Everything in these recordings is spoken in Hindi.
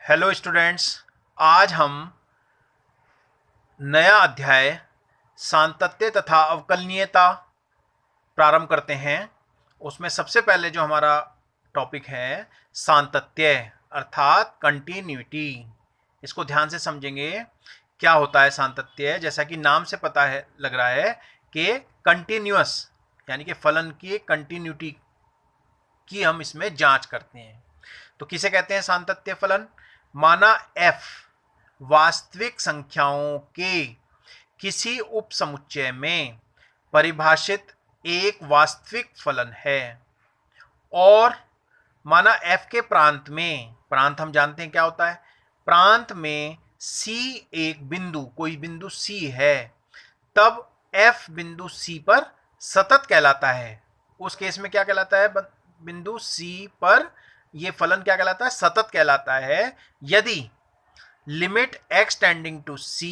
हेलो स्टूडेंट्स, आज हम नया अध्याय सातत्य तथा अवकलनीयता प्रारंभ करते हैं। उसमें सबसे पहले जो हमारा टॉपिक है सातत्य अर्थात कंटिन्यूटी। इसको ध्यान से समझेंगे। क्या होता है सातत्य? जैसा कि नाम से पता है, लग रहा है कि कंटिन्यूअस यानी कि फलन की कंटिन्यूटी की हम इसमें जांच करते हैं। तो किसे कहते हैं सातत्य फलन? माना f वास्तविक संख्याओं के किसी उपसमुच्चय में परिभाषित एक वास्तविक फलन है और माना f के प्रांत में, प्रांत हम जानते हैं क्या होता है, प्रांत में c एक बिंदु, कोई बिंदु c है, तब f बिंदु c पर सतत कहलाता है। उस केस में क्या कहलाता है? बिंदु c पर ये फलन क्या कहलाता है? सतत कहलाता है यदि limit x tending to c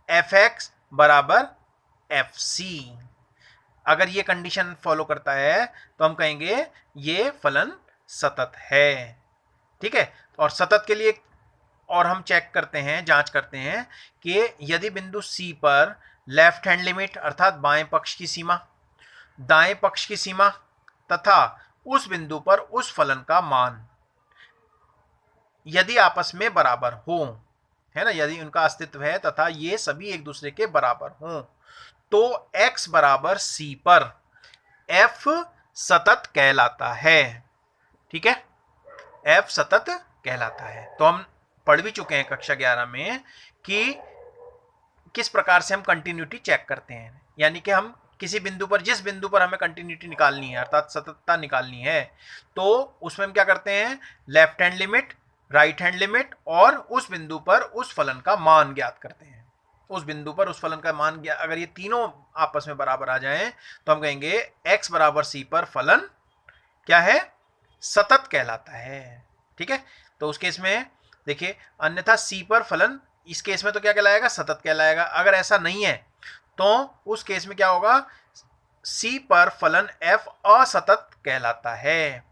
fx बराबर fc। अगर ये कंडीशन फॉलो करता है तो हम कहेंगे ये फलन सतत है। ठीक है। और सतत के लिए और हम चेक करते हैं, जांच करते हैं कि यदि बिंदु c पर लेफ्ट हैंड लिमिट अर्थात बाएं पक्ष की सीमा, दाएं पक्ष की सीमा तथा उस बिंदु पर उस फलन का मान यदि आपस में बराबर हो, है ना, यदि उनका अस्तित्व है तथा ये सभी एक दूसरे के बराबर हों, तो x बराबर c पर f सतत कहलाता है। ठीक है, f सतत कहलाता है। तो हम पढ़ भी चुके हैं कक्षा 11 में कि किस प्रकार से हम कंटिन्यूटी चेक करते हैं। यानी कि हम किसी बिंदु पर, जिस बिंदु पर हमें कंटिन्यूटी निकालनी है अर्थात सततता निकालनी है, तो उसमें हम क्या करते हैं? Left hand limit, right hand limit और उस बिंदु पर उस फलन का मान ज्ञात करते हैं। उस बिंदु पर उस फलन का मान ज्ञात, अगर ये तीनों आपस में बराबर आ जाएं तो हम कहेंगे x बराबर c पर फलन क्या है? सतत कहलाता है। ठीक है। तो उस केस में देखिए, अन्यथा c पर फलन इस केस में तो क्या कहलाएगा? सतत कहलाएगा। अगर ऐसा नहीं है तो उस केस में क्या होगा? c पर फलन f असतत कहलाता है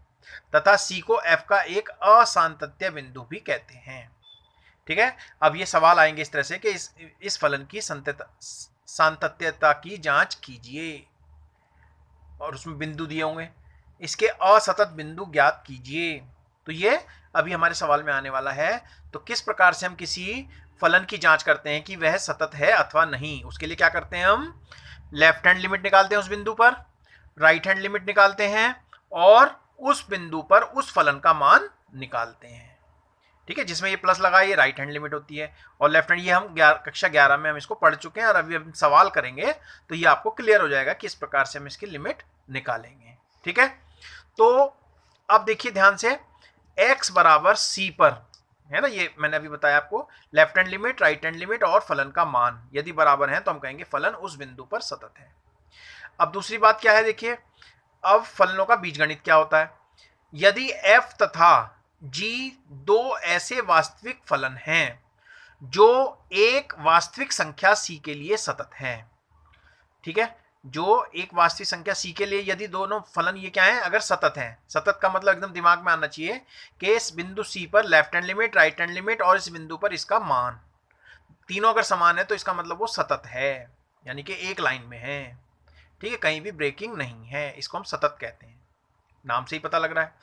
तथा c को f का एक असांतत्य बिंदु भी कहते हैं। ठीक है। अब ये सवाल आएंगे इस तरह से कि इस फलन की सातत्यता की जांच कीजिए और उसमें बिंदु दिए होंगे, इसके असतत बिंदु ज्ञात कीजिए। तो ये अभी हमारे सवाल में आने वाला है। तो किस प्रकार से हम किसी फलन की जांच करते हैं कि वह सतत है अथवा नहीं? उसके लिए क्या करते हैं? हम लेफ्ट हैंड लिमिट निकालते हैं उस बिंदु पर, राइट हैंड लिमिट निकालते हैं और उस बिंदु पर उस फलन का मान निकालते हैं। ठीक है, जिसमें ये प्लस लगा, ये राइट हैंड लिमिट होती है और लेफ्ट हैंड, ये हम कक्षा 11 में हम इसको पढ़ चुके हैं और अभी हम सवाल करेंगे तो ये आपको क्लियर हो जाएगा कि इस प्रकार से हम इसकी लिमिट निकालेंगे। ठीक है। तो अब देखिए ध्यान से, x बराबर c पर, है ना, ये मैंने अभी बताया आपको, left hand limit, right hand limit और फलन का मान यदि बराबर है तो हम कहेंगे फलन उस बिंदु पर सतत है। अब दूसरी बात क्या है? देखिए, अब फलनों का बीजगणित क्या होता है? यदि f तथा g दो ऐसे वास्तविक फलन हैं जो एक वास्तविक संख्या c के लिए सतत हैं। ठीक है, जो एक वास्तविक संख्या c के लिए यदि दोनों फलन ये क्या है? अगर सतत हैं, सतत का मतलब एकदम दिमाग में आना चाहिए कि इस बिंदु c पर left hand limit, right hand limit और इस बिंदु पर इसका मान, तीनों अगर समान है तो इसका मतलब वो सतत है, यानी कि एक लाइन में है। ठीक है, कहीं भी ब्रेकिंग नहीं है, इसको हम सतत कहते हैं, नाम से ही पता लग रहा है।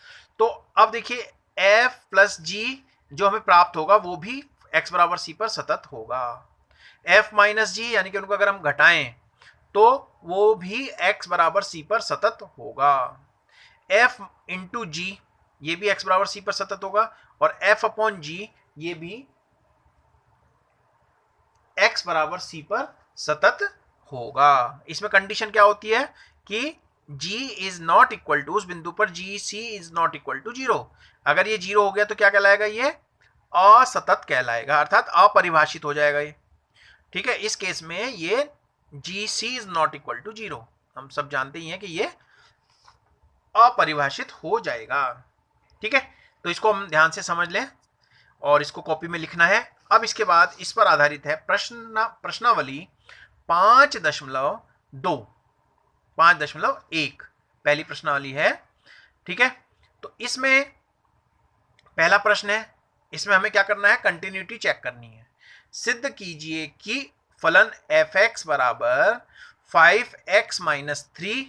तो अब देखिए, f प्लस g जो हमें प्राप्त होगा वो भी x बराबर c पर सतत होगा। f माइनस g यानी कि उनको अगर हम घटाएं तो वो भी x बराबर c पर सतत होगा। f इंटू g ये भी x बराबर c पर सतत होगा और f अपॉन g ये भी x बराबर c पर सतत होगा। इसमें कंडीशन क्या होती है कि g is not equal to, उस बिंदु पर G C is not equal to 0। अगर ये 0 हो गया तो क्या कहलाएगा? ये असतत कहलाएगा अर्थात अपरिभाषित हो जाएगा ये। ठीक है, इस केस में ये जी C is not equal to 0, हम सब जानते ही हैं कि ये अपरिभाषित हो जाएगा। ठीक है, तो इसको हम ध्यान से समझ लें और इसको कॉपी में लिखना है। अब इसके बाद इस पर आधारित है प्रश्नावली 5.2, 5.1 पहली प्रश्नावली है। ठीक है, तो इसमें पहला प्रश्न है इसमें हमें क्या करना है, कंटिन्यूटी चेक करनी है। सिद्ध कीजिए कि फलन एफ एक्स बराबर 5x माइनस 3,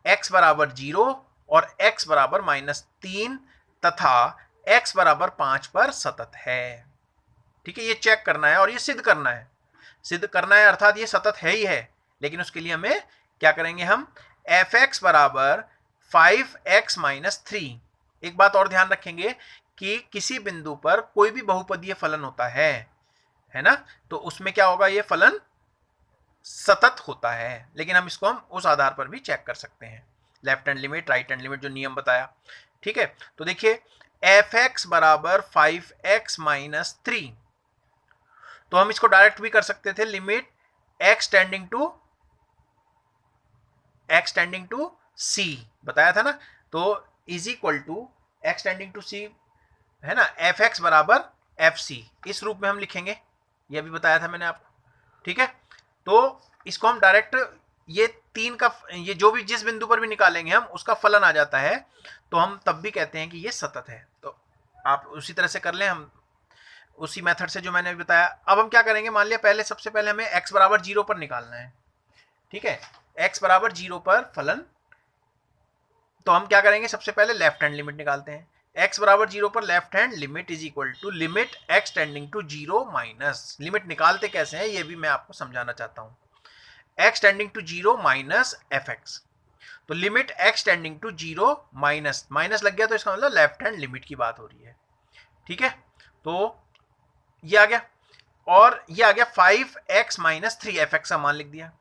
x बराबर 0 और x बराबर -3 तथा x बराबर 5 पर सतत है। ठीक है, ये चेक करना है और ये सिद्ध करना है। सिद्ध करना है अर्थात ये सतत है ही है, लेकिन उसके लिए हमें क्या करेंगे, हम एफ एक्स बराबर 5x माइनस 3। एक बात और ध्यान रखेंगे कि किसी बिंदु पर कोई भी बहुपदीय फलन होता है ना, तो उसमें क्या होगा, ये फलन सतत होता है। लेकिन हम इसको हम उस आधार पर भी चेक कर सकते हैं, left hand limit, right hand limit, जो नियम बताया। ठीक है, तो देखिए एफ एक्स बराबर 5x माइनस 3, तो हम इसको डायरेक्ट भी कर सकते थे, limit x tending to c बताया था ना, तो is equal to x tending to c है ना, एफ एक्स बराबर एफ सी, इस रूप में हम लिखेंगे, यह भी बताया था मैंने आपको। ठीक है, तो इसको हम डायरेक्ट ये तीन का, ये जो भी जिस बिंदु पर भी निकालेंगे हम उसका फलन आ जाता है, तो हम तब भी कहते हैं कि ये सतत है। तो आप उसी तरह से कर लें, हम उसी मेथड से जो मैंने अभी बताया। अब हम क्या करेंगे, मान लिया पहले सबसे पहले हमें x बराबर 0 पर निकालना है। ठीक है, x बराबर 0 पर फलन, तो हम क्या करेंगे, सबसे पहले लेफ्ट हैंड लिमिट निकालते हैं। x बराबर 0 पर left hand limit is equal to limit x tending to 0 minus, limit निकालते कैसे हैं ये भी मैं आपको समझाना चाहता हूं। x tending to 0 minus F x, तो limit x tending to 0 minus, minus लग गया तो इसका मतलब लेफ्ट हैंड लिमिट की बात हो रही है। ठीक है, तो ये आ गया, और ये आ गया 5x माइनस 3, एफ एक्स का मान लिख दिया।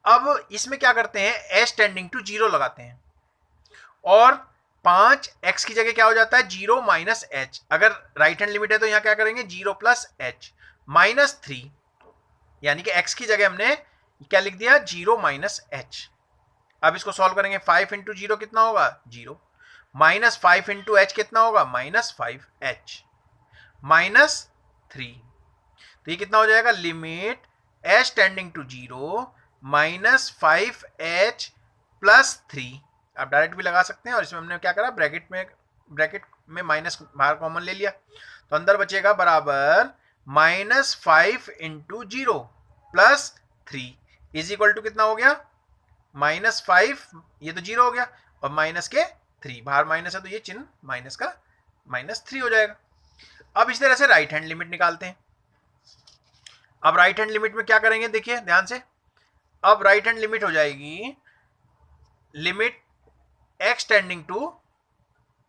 अब इसमें क्या करते हैं, h टेंडिंग टू 0 लगाते हैं, और 5x की जगह क्या हो जाता है, 0 माइनस एच। अगर राइट हैंड लिमिट है तो यहां क्या करेंगे, 0 प्लस एच माइनस 3, यानी कि x की जगह हमने क्या लिख दिया, 0 माइनस एच। अब इसको सॉल्व करेंगे, 5 इंटू 0 कितना होगा, 0, माइनस 5 इंटू एच कितना होगा, माइनस 5h माइनस 3, तो ये कितना हो जाएगा, limit h tending to 0 minus 5h plus 3। आप डायरेक्ट भी लगा सकते हैं, और इसमें हमने क्या करा, ब्रैकेट में माइनस बाहर कॉमन ले लिया, तो अंदर बचेगा बराबर -5 into 0 plus 3 is equal to कितना हो गया, -5, ये तो 0 हो गया, और माइनस के 3, बाहर माइनस है तो ये चिन्ह माइनस का -3 हो जाएगा। अब इस तरह से राइट हैंड लिमिट निकालते हैं। अब राइट हैंड लिमिट में क्या करेंगे, देखिए ध्यान से, अब राइट हैंड लिमिट हो जाएगी, लिमिट x टेंडिंग टू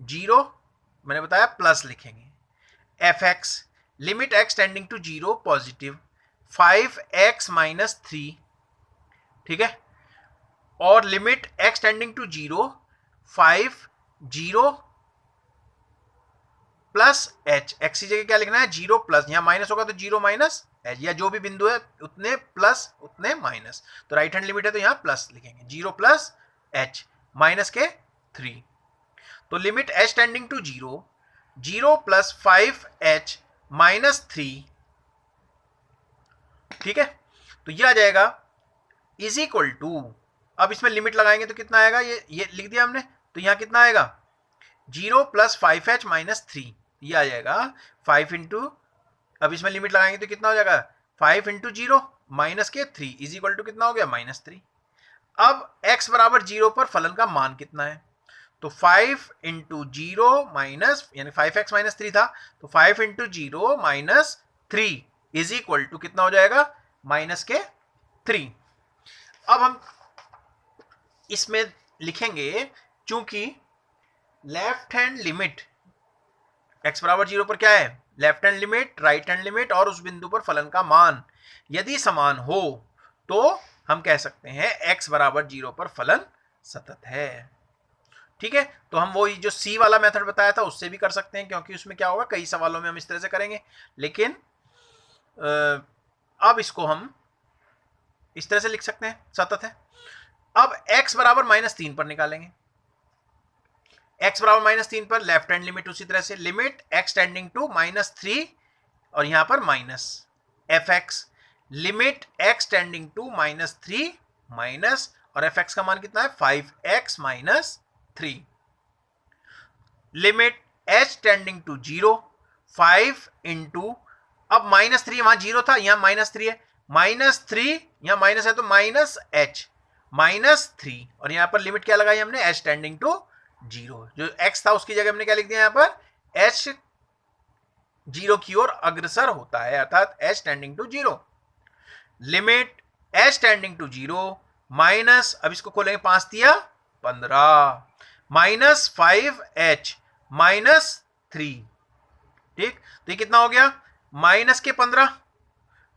0, मैंने बताया प्लस लिखेंगे, F X, limit x tending to 0 positive 5x minus 3। ठीक है, और limit x tending to 0 5 0 plus h, x की जगह क्या लिखना है, 0 प्लस, यहां माइनस होगा तो 0 माइनस h, या जो भी बिंदु है उतने प्लस उतने माइनस, तो राइट हैंड लिमिट है तो यहां प्लस लिखेंगे, 0 प्लस h माइनस के 3, तो limit h tending to 0 0 plus 5h minus 3। ठीक है, तो ये आ जाएगा इज इक्वल टू, अब इसमें लिमिट लगाएंगे तो कितना आएगा, ये लिख दिया हमने, तो यहां कितना आएगा, 0 प्लस 5h माइनस 3, ये आ जाएगा 5 इंटू, अब इसमें लिमिट लगाएंगे तो कितना हो जाएगा, 5 इंटू 0 माइनस के 3 इज इक्वल टू कितना हो गया, -3। अब x बराबर 0 पर फलन का मान कितना है, तो 5 इंटू 0 माइनस, यानी 5x माइनस 3 था, तो 5 into 0 minus 3 is equal to कितना हो जाएगा, -3। अब हम इसमें लिखेंगे, चूंकि लेफ्ट हैंड लिमिट x बराबर 0 पर क्या है, left hand limit, right hand limit और उस बिंदु पर फलन का मान यदि समान हो तो हम कह सकते हैं x बराबर 0 पर फलन सतत है। ठीक है, तो हम वो जो c वाला मेथड बताया था उससे भी कर सकते हैं, क्योंकि उसमें क्या होगा, कई सवालों में हम इस तरह से करेंगे, लेकिन अब इसको हम इस तरह से लिख सकते हैं, सतत है। अब x बराबर -3 पर निकालेंगे, x बराबर -3 पर लेफ्ट हैंड लिमिट उसी तरह से, लिमिट x टेंडिंग टू -3 और यहां पर minus F X, limit x tending to -3 minus, और एफ एक्स का मान कितना है, 5x minus 3, limit h tending to 0 5 into, अब -3 वहां 0 था, यहां -3 है, -3 यहां माइनस है तो -h -3, और यहां पर लिमिट क्या लगाई हमने, h टेंडिंग टू 0, जो x था उसकी जगह हमने क्या लिख दिया यहां पर, h 0 की ओर अग्रसर होता है, अर्थात h tending to 0, limit h tending to 0 minus, अब इसको खोलेंगे 5 दिया 15 -5h -3, ठीक, तो ये कितना हो गया, माइनस के 15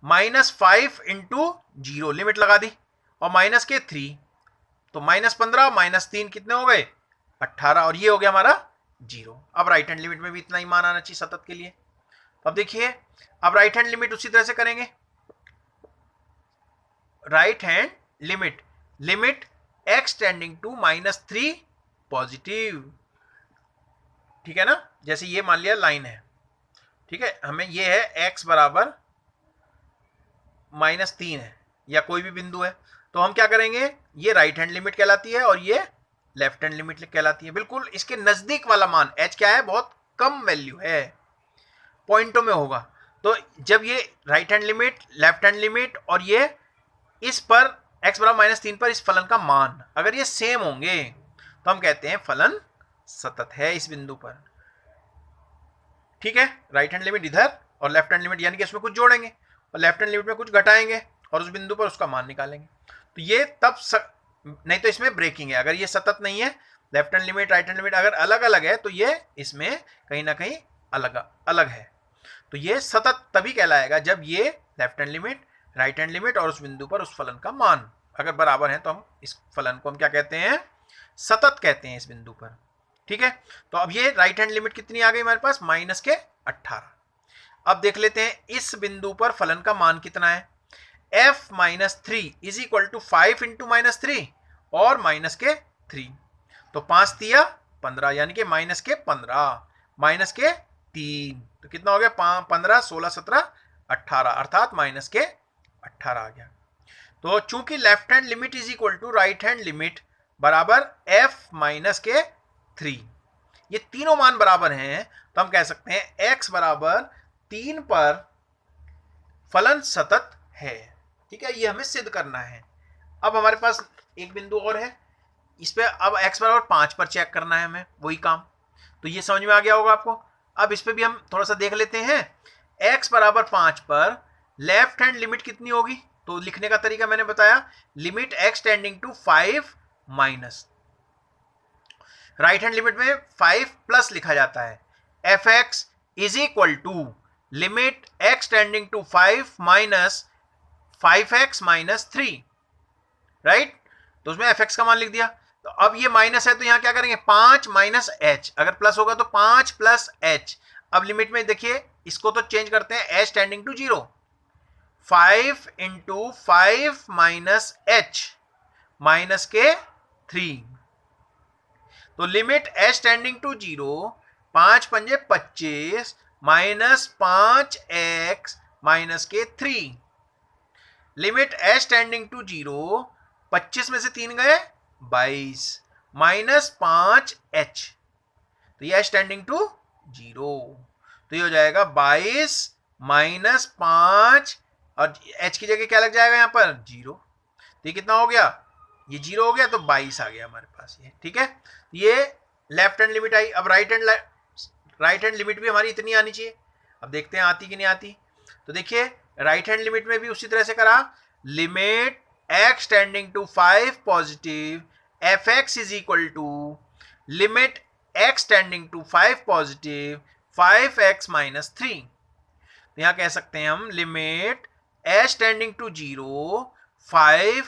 -5 इंटू 0 लिमिट लगा दी, और माइनस के 3, तो -15 -3 कितने हो गए 18, और ये हो गया हमारा 0। अब राइट हैंड लिमिट में भी इतना ही मान आना चाहिए सतत के लिए। अब देखिए, अब राइट हैंड लिमिट उसी तरह से करेंगे, right hand limit, limit x tending to -3 positive, ठीक है ना, जैसे ये मान लिया लाइन है, ठीक है, हमें ये है x बराबर -3 है या कोई भी बिंदु है, तो हम क्या करेंगे, ये राइट हैंड लिमिट कहलाती है और ये लेफ्ट हैंड लिमिट कहलाती है। बिल्कुल इसके नजदीक वाला मान h क्या है, बहुत कम वैल्यू है, पॉइंटों में होगा, तो जब ये right hand limit, left hand limit और ये इस पर x बराबर -3 पर इस फलन का मान अगर ये सेम होंगे तो हम कहते हैं फलन सतत है इस बिंदु पर, ठीक है। राइट हैंड लिमिट इधर और लेफ्ट हैंड लिमिट, यानी कि इसमें कुछ जोड़ेंगे और लेफ्ट हैंड लिमिट में कुछ घटाएंगे और उस बिंदु पर उसका मान निकालेंगे, तो ये तब नहीं तो इसमें ब्रेकिंग है, अगर ये सतत नहीं है, left hand limit right hand limit अगर अलग अलग है तो ये इसमें कहीं ना कहीं अलग अलग है, तो ये सतत तभी कहलाएगा जब ये left hand limit right hand limit और उस बिंदु पर उस फलन का मान अगर बराबर है, तो हम इस फलन को हम क्या कहते हैं, सतत कहते हैं इस बिंदु पर, ठीक है। तो अब ये राइट हैंड लिमिट कितनी आ गई हमारे पास, -18। अब देख लेते हैं इस बिंदु पर फलन का मान कितना है, f -3 is equal to 5 into -3 और -3, तो 5 दिया 15, यानी कि -15 -3, तो कितना हो गया, 15 16 17 18, अर्थात -18 आ गया। तो चूंकि left hand limit is equal to right hand limit बराबर f -3, ये तीनों मान बराबर हैं, तो हम कह सकते हैं x बराबर 3 पर फलन सतत है, ठीक है, ये हमें सिद्ध करना है। अब हमारे पास एक बिंदु और है, इस पे अब x बराबर 5 पर चेक करना है हमें, वही काम, तो ये समझ में आ गया होगा आपको। अब इस पे भी हम थोड़ा सा देख लेते हैं, x बराबर 5 पर लेफ्ट हैंड लिमिट कितनी होगी, तो लिखने का तरीका मैंने बताया, limit x tending to 5 minus, right hand limit में 5 प्लस लिखा जाता है, fx is equal to limit x tending to 5 minus 5x -3, right, तो उसमें fx का मान लिख दिया। तो अब ये माइनस है तो यहां क्या करेंगे, 5 -h, अगर प्लस होगा तो 5 + h। अब लिमिट में देखिए इसको तो चेंज करते हैं, h tending to 0, 5 into 5 -h -3, तो लिमिट h टेंडिंग टू 0, 5 पंजे 25 -5x -3, limit h tending to 0, 25 में से 3 गए 22 -5h, तो ये h टेंडिंग टू 0, तो ये हो जाएगा 22 -5 और h की जगह क्या लग जाएगा यहाँ पर 0, तो ये कितना हो गया, ये 0 हो गया, तो 22 आ गया हमारे पास ये, ठीक है। ये लेफ्ट हैंड लिमिट आई। अब राइट हैंड लिमिट भी हमारी इतनी आनी चाहिए, अब देखते हैं आती कि नहीं आती। तो देखिए राइट हैंड लिमिट में भी उसी तरह से करा, limit x tending to 5 positive fx is equal to limit x tending to 5 positive 5x -3, तो यहां कह सकते हैं हम लिमिट h टेंडिंग टू 0 5,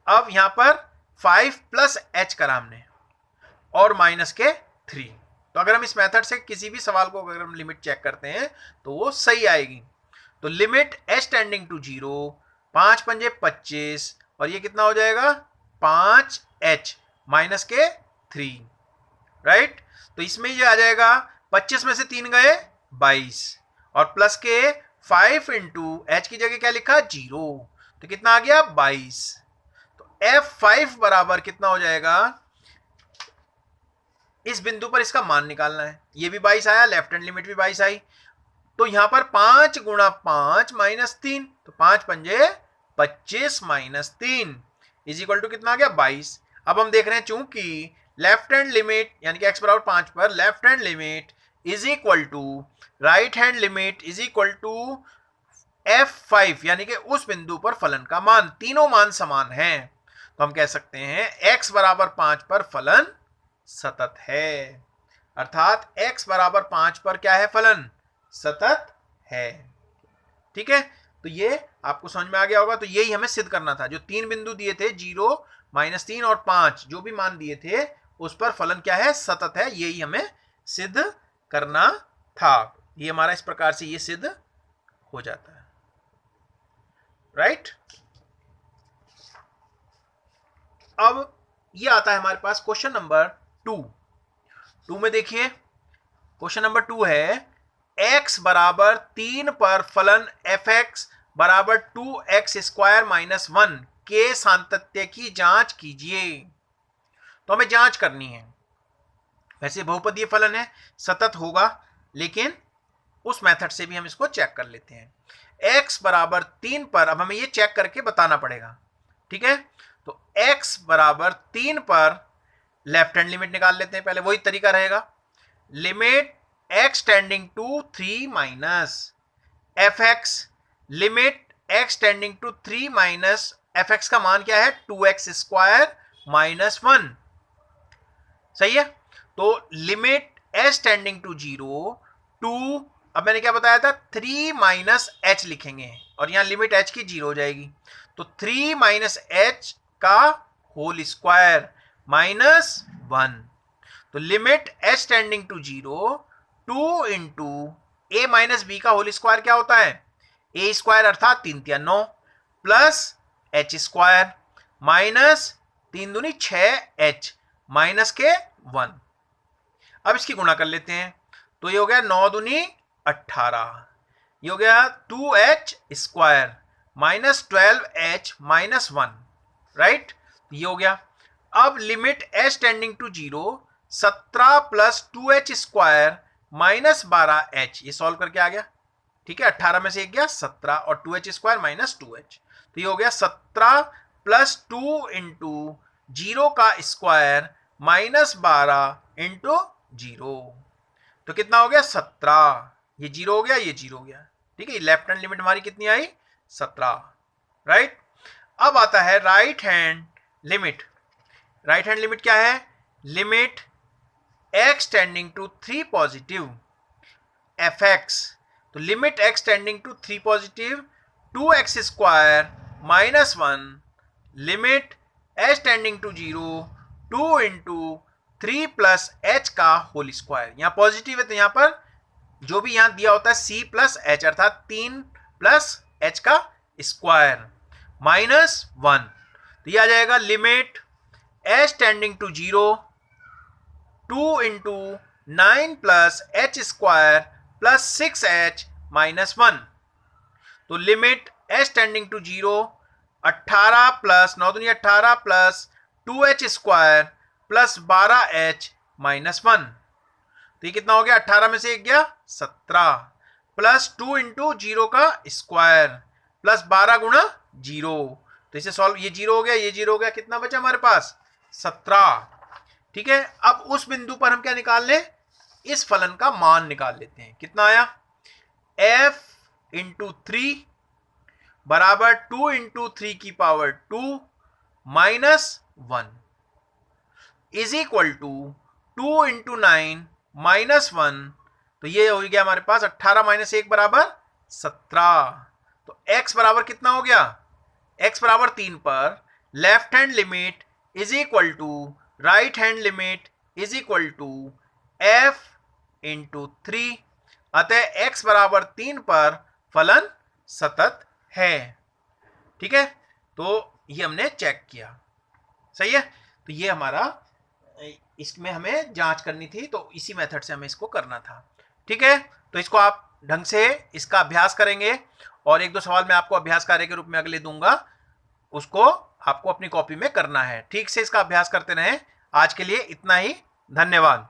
अब यहां पर 5 + h करा हमने और -3, तो अगर हम इस मेथड से किसी भी सवाल को अगर हम लिमिट चेक करते हैं तो वो सही आएगी। तो लिमिट h टेंडिंग टू 0, 5 पंजे 25 और ये कितना हो जाएगा 5h -3, राइट, तो इसमें ये आ जाएगा 25 में से 3 गए 22 और प्लस के 5 इंटू h की जगह क्या लिखा 0, तो कितना आ गया 22, तो f5 बराबर कितना हो जाएगा, इस बिंदु पर इसका मान निकालना है, ये भी 22 आया, लेफ्ट हैंड लिमिट भी 22 आई, तो यहां पर 5 गुणा 5 माइनस 3, तो 5 पंजे 25 माइनस 3 इज इक्वल टू कितना आ गया 22। अब हम देख रहे हैं चूंकि लेफ्ट हैंड लिमिट यानी कि x बराबर 5 पर left hand limit is equal to right hand limit is equal to f5 यानी कि उस बिंदु पर फलन का मान, तीनों मान समान हैं, तो हम कह सकते हैं x बराबर 5 पर फलन सतत है। अर्थात x बराबर 5 पर क्या है, फलन सतत है। ठीक है, तो ये आपको समझ में आ गया होगा। तो यही हमें सिद्ध करना था, जो तीन बिंदु दिए थे 0, -3 और 5, जो भी मान दिए थे उस पर फलन क्या है, सतत है। यही हमें सिद्ध करना था। ये हमारा इस प्रकार से ये सिद्ध हो जाता है, राइट। अब ये आता है हमारे पास क्वेश्चन नंबर 2 में देखिए, क्वेश्चन नंबर 2 है x बराबर 3 पर फलन fx बराबर 2x² - 1 के सातत्य की जांच कीजिए। तो हमें जांच करनी है। वैसे बहुपदीय फलन है, सतत होगा, लेकिन उस मेथड से भी हम इसको चेक कर लेते हैं। x बराबर 3 पर अब हमें ये चेक करके बताना पड़ेगा। ठीक है, तो x बराबर 3 पर लेफ्ट हैंड लिमिट निकाल लेते हैं। पहले वही तरीका रहेगा, limit x tending to 3 minus fx, limit x tending to 3 minus fx का मान क्या है, 2x² - 1। सही है। तो लिमिट s टेंडिंग टू 0 2, अब मैंने क्या बताया था, 3 माइनस h लिखेंगे और यहां लिमिट h की 0 हो जाएगी, तो 3 माइनस h का होल स्क्वायर -1। तो limit h tending to 0 2 into a minus B का होल स्क्वायर क्या होता है, a स्क्वायर अर्थात 3 × 9 प्लस h स्क्वायर माइनस 3 दूनी 6h माइनस के 1। अब इसकी गुणा कर लेते हैं, तो ये हो गया 9 दूनी 18, ये हो गया 2h square minus 12h minus 1, right. ये हो गया। अब limit h tending to 0 17 plus 2h square minus 12h, ये सॉल्व करके आ गया। ठीक है, 18 में से एक गया 17 और 2h स्क्वायर माइनस 2h, तो ये हो गया 17 प्लस 2 इंटू 0 का स्क्वायर माइनस 12 इंटू 0, तो कितना हो गया 17। ये 0 हो गया, ये 0 हो गया। ठीक है, लेफ्ट हैंड लिमिट हमारी कितनी आई, 17, राइट। अब आता है right hand limit. Right hand limit क्या है, limit x tending to 3 positive fx, तो limit x tending to 3 positive 2x² - 1, limit h tending to 0 2 into 3 plus h का होल स्क्वायर। यहां पॉजिटिव है तो यहां पर जो भी यहां दिया होता है c प्लस h अर्थात 3 प्लस h का स्क्वायर -1, तो यह आ जाएगा limit h tending to 0 2 into 9 plus h square plus 6h minus 1, तो limit h tending to 0 18 plus 9 दूनी 18 plus 2h square plus 12h minus 1, तो ये कितना हो गया, 18 में से एक गया 17 प्लस 2 इंटू 0 का स्क्वायर प्लस 12 गुणा 0, तो इसे सॉल्व, ये 0 हो गया, ये 0 हो गया, कितना बचा हमारे पास 17। ठीक है, अब उस बिंदु पर हम क्या निकाल लें, इस फलन का मान निकाल लेते हैं। कितना आया, f इंटू 3 बराबर 2 इंटू 3 की power 2 minus 1 is equal to 2 into 9 minus 1, तो ये हो गया हमारे पास 18 माइनस 1 बराबर 17। तो x बराबर कितना हो गया, x बराबर 3 पर left hand limit is equal to right hand limit is equal to f into 3, अतः x बराबर 3 पर फलन सतत है। ठीक है, तो ये हमने चेक किया, सही है। तो ये हमारा, इसमें हमें जांच करनी थी, तो इसी मेथड से हमें इसको करना था। ठीक है, तो इसको आप ढंग से इसका अभ्यास करेंगे और 1-2 सवाल मैं आपको अभ्यास कार्य के रूप में अगले दूंगा, उसको आपको अपनी कॉपी में करना है। ठीक से इसका अभ्यास करते रहें। आज के लिए इतना ही, धन्यवाद।